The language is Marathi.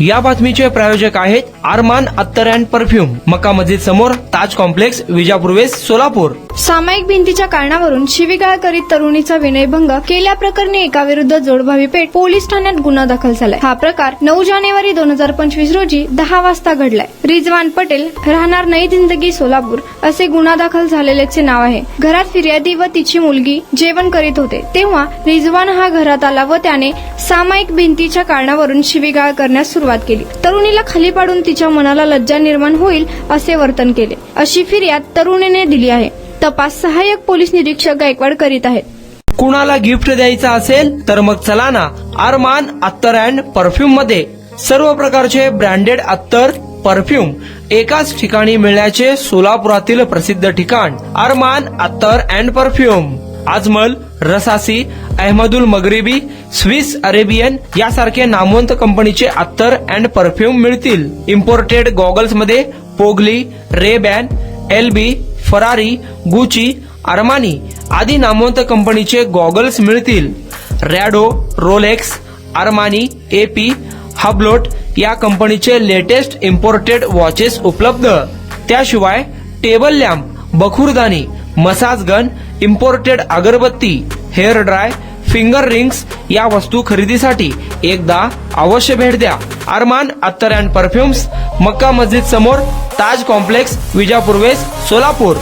या बातमीचे प्रायोजक आहेत अरमान अत्तर अँड परफ्यूम, मक्का मस्जिद समोर, ताज कॉम्प्लेक्स, विजापूर वेस्ट, सोलापूर. सामायिक भिंतीच्या कारणावरून शिवीगाळ करीत तरुणीचा विनयभंग केल्याप्रकरणी एकाविरुद्ध जोडभावी पेठ पोलीस ठाण्यात गुन्हा दाखल झालाय. हा प्रकार 9 जानेवारी 2025 रोजी 10 वाजता घडलाय. रिजवान पटेल राहणार नई जिंदगी सोलापूर असे गुन्हा दाखल झालेल्याचे नाव आहे. घरात फिर्यादी व तिची मुलगी जेवण करीत होते तेव्हा रिजवान हा घरात आला व त्याने सामायिक भिंतीच्या कारणावरून शिवीगाळ करण्यास सुरुवात केली. तरुणीला खाली पाडून तिच्या मनाला लज्जा निर्माण होईल असे वर्तन केले अशी फिर्याद तरुणीने दिली आहे. तपास सहाय्यक पोलीस निरीक्षक गायकवाड करीत आहेत. कुणाला गिफ्ट द्यायचा असेल तर मग चला ना अरमान अत्तर अँड परफ्यूम मध्ये. सर्व प्रकारचे ब्रँडेड अत्तर परफ्यूम एकाच ठिकाणी मिळण्याचे सोलापुरातील प्रसिद्ध ठिकाण Armaan Attar and perfume. Ajmal, Rasasi, Ahmedul Maghribi, Swiss Arabian यासारखे नामवंत कंपनीचे अत्तर अँड परफ्यूम मिळतील. इम्पोर्टेड गॉगल्स मध्ये पोगली, रेबॅन, एलबी, फरारी, गुची, अरमानी आदी नामवंत कंपनीचे गॉगल्स मिळतील. Rado, Rolex, Armani, AP, Hublot या कंपनीचे लेटेस्ट इम्पोर्टेड वॉचेस उपलब्ध. त्याशिवाय टेबल लॅम्प, बखुरदानी, मसाज गन, इम्पोर्टेड अगरबत्ती, हेअर ड्राय, फिंगर रिंग्स या वस्तू खरेदीसाठी एकदा अवश्य भेट द्या. अरमान अत्तर अँड परफ्यूम्स, मक्का मस्जिद समोर, ताज कॉम्प्लेक्स, विजापूर वेस्ट, सोलापूर.